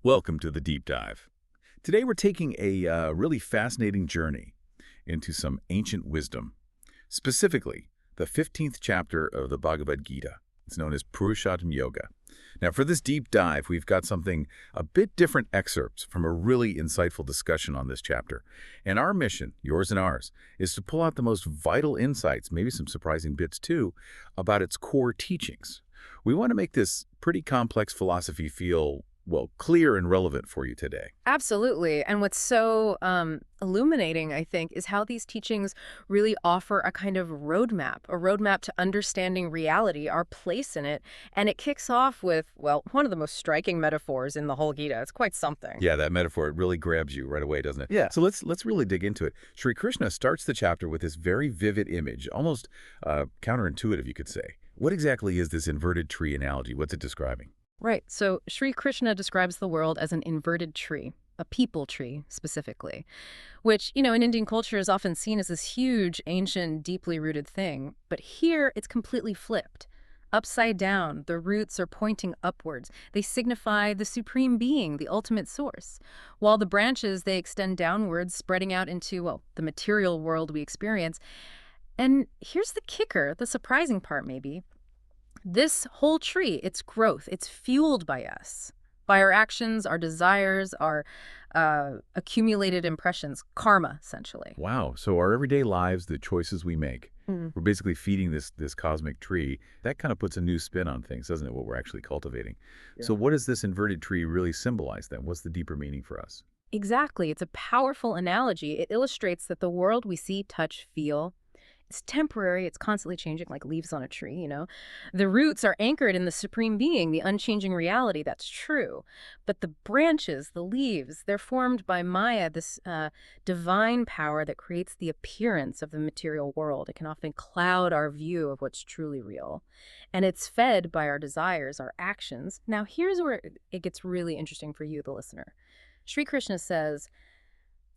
Welcome to the deep dive. Today we're taking a really fascinating journey into some ancient wisdom, specifically the 15th chapter of the Bhagavad Gita. It's known as Purushottam Yoga. Now for this deep dive, we've got something a bit different excerpts from a really insightful discussion on this chapter. And our mission, yours and ours, is to pull out the most vital insights, maybe some surprising bits too, about its core teachings. We want to make this pretty complex philosophy feel well, clear and relevant for you today. Absolutely. And what's so illuminating, I think, is how these teachings really offer a kind of roadmap to understanding reality, our place in it. And it kicks off with, well, one of the most striking metaphors in the whole Gita. It's quite something. Yeah, that metaphor, it really grabs you right away, doesn't it? Yeah. So let's really dig into it. Sri Krishna starts the chapter with this very vivid image, almost counterintuitive, you could say. What exactly is this inverted tree analogy? What's it describing? Right. So Sri Krishna describes the world as an inverted tree, a people tree specifically, which, in Indian culture is often seen as this huge, ancient, deeply rooted thing. But here it's completely flipped. Upside down, the roots are pointing upwards. They signify the supreme being, the ultimate source. While the branches, they extend downwards, spreading out into, well, the material world we experience. And here's the kicker, the surprising part maybe. This whole tree, its growth, it's fueled by us, by our actions, our desires, our accumulated impressions, karma, essentially. Wow. So our everyday lives, the choices we make, we're basically feeding this cosmic tree. That kind of puts a new spin on things, doesn't it, what we're actually cultivating? Yeah. So what does this inverted tree really symbolize then? What's the deeper meaning for us? Exactly. It's a powerful analogy. It illustrates that the world we see, touch, feel, it's temporary, it's constantly changing like leaves on a tree, The roots are anchored in the supreme being, the unchanging reality, that's true. But the branches, the leaves, they're formed by Maya, this divine power that creates the appearance of the material world. It can often cloud our view of what's truly real. And it's fed by our desires, our actions. Now here's where it gets really interesting for you, the listener. Sri Krishna says,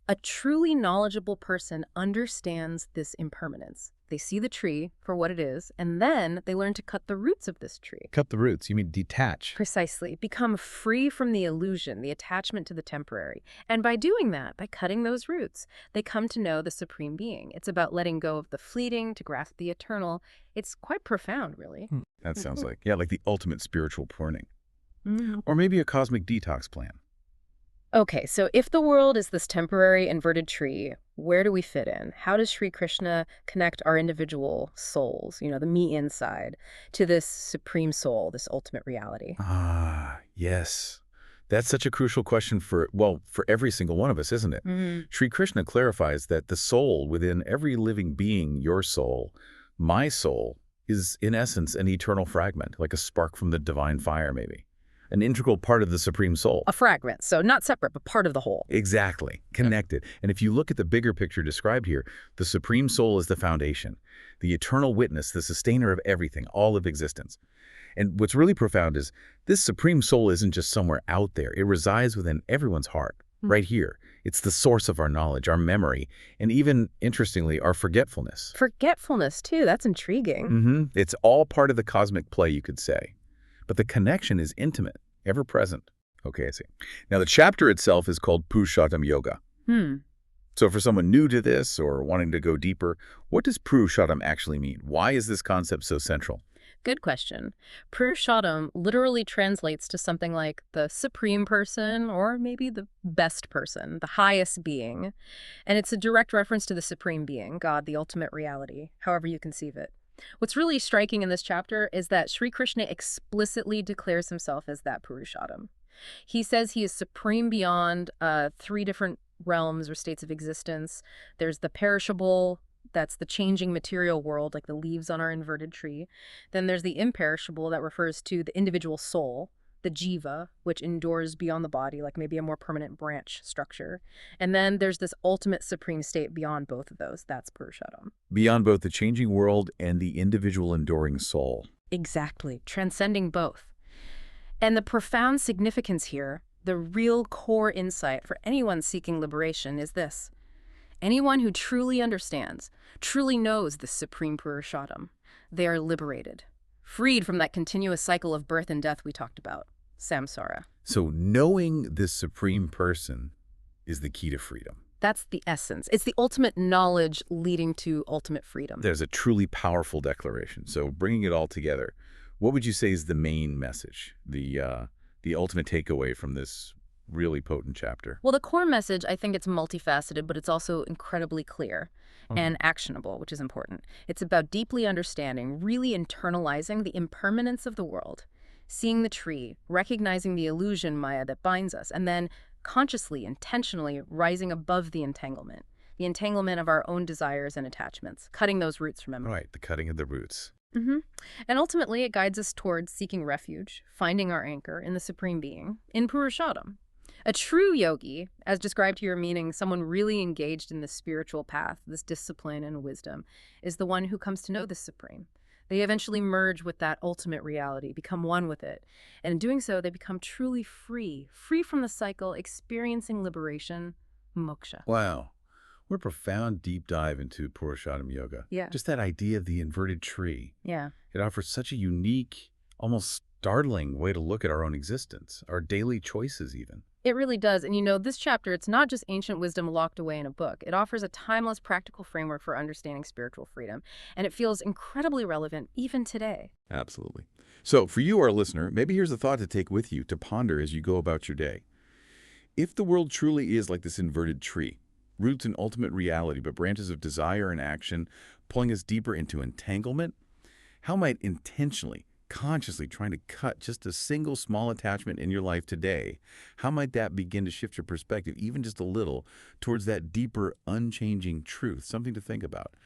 a truly knowledgeable person understands this impermanence. They see the tree for what it is, and then they learn to cut the roots of this tree. Cut the roots, you mean detach? Precisely. Become free from the illusion, the attachment to the temporary. And by doing that, by cutting those roots, they come to know the supreme being. It's about letting go of the fleeting to grasp the eternal. It's quite profound, really. That sounds like the ultimate spiritual pruning. Or maybe a cosmic detox plan. Okay, so if the world is this temporary inverted tree, where do we fit in? How does Sri Krishna connect our individual souls, the me inside, to this supreme soul, this ultimate reality? Ah, yes. That's such a crucial question for every single one of us, isn't it? Sri Krishna clarifies that the soul within every living being, your soul, my soul, is in essence an eternal fragment, like a spark from the divine fire, maybe. An integral part of the Supreme Soul. A fragment, so not separate, but part of the whole. Exactly. Connected. And if you look at the bigger picture described here, the Supreme Soul is the foundation, the eternal witness, the sustainer of everything, all of existence. And what's really profound is this Supreme Soul isn't just somewhere out there. It resides within everyone's heart, right here. It's the source of our knowledge, our memory, and even, interestingly, our forgetfulness. Forgetfulness, too. That's intriguing. It's all part of the cosmic play, you could say. But the connection is intimate, ever present. Okay, I see. Now, the chapter itself is called Purushottam Yoga. So for someone new to this or wanting to go deeper, what does Purushottam actually mean? Why is this concept so central? Good question. Purushottam literally translates to something like the supreme person or maybe the best person, the highest being. And it's a direct reference to the supreme being, God, the ultimate reality, however you conceive it. What's really striking in this chapter is that Sri Krishna explicitly declares himself as that Purushottam. He says he is supreme beyond 3 different realms or states of existence. There's the perishable, that's the changing material world, like the leaves on our inverted tree. Then there's the imperishable that refers to the individual soul, the jiva, which endures beyond the body, like maybe a more permanent branch structure. And then there's this ultimate supreme state beyond both of those. That's Purushottam. Beyond both the changing world and the individual enduring soul. Exactly. Transcending both. And the profound significance here, the real core insight for anyone seeking liberation is this. Anyone who truly understands, truly knows the supreme Purushottam, they are liberated. Freed from that continuous cycle of birth and death we talked about, samsara. So knowing this supreme person is the key to freedom. That's the essence. It's the ultimate knowledge leading to ultimate freedom. There's a truly powerful declaration. So bringing it all together, what would you say is the main message, the ultimate takeaway from this really potent chapter? Well, the core message, I think it's multifaceted, but it's also incredibly clear and actionable, which is important. It's about deeply understanding, really internalizing the impermanence of the world, seeing the tree, recognizing the illusion, Maya, that binds us, and then consciously, intentionally rising above the entanglement of our own desires and attachments, cutting those roots, remember? Right, the cutting of the roots. And ultimately, it guides us towards seeking refuge, finding our anchor in the Supreme Being, in Purushottam. A true yogi, as described here, meaning someone really engaged in the spiritual path, this discipline and wisdom, is the one who comes to know the Supreme. They eventually merge with that ultimate reality, become one with it. And in doing so, they become truly free, free from the cycle, experiencing liberation, moksha. Wow. What a profound deep dive into Purushottam Yoga. Yeah. Just that idea of the inverted tree. Yeah. It offers such a unique, almost startling way to look at our own existence, our daily choices even. It really does. And you know, this chapter, it's not just ancient wisdom locked away in a book. It offers a timeless, practical framework for understanding spiritual freedom. And it feels incredibly relevant even today. Absolutely. So for you, our listener, maybe here's a thought to take with you, to ponder as you go about your day. If the world truly is like this inverted tree, roots in ultimate reality, but branches of desire and action pulling us deeper into entanglement, how might intentionally, consciously trying to cut just a single small attachment in your life today, how might that begin to shift your perspective, even just a little, towards that deeper, unchanging truth? Something to think about.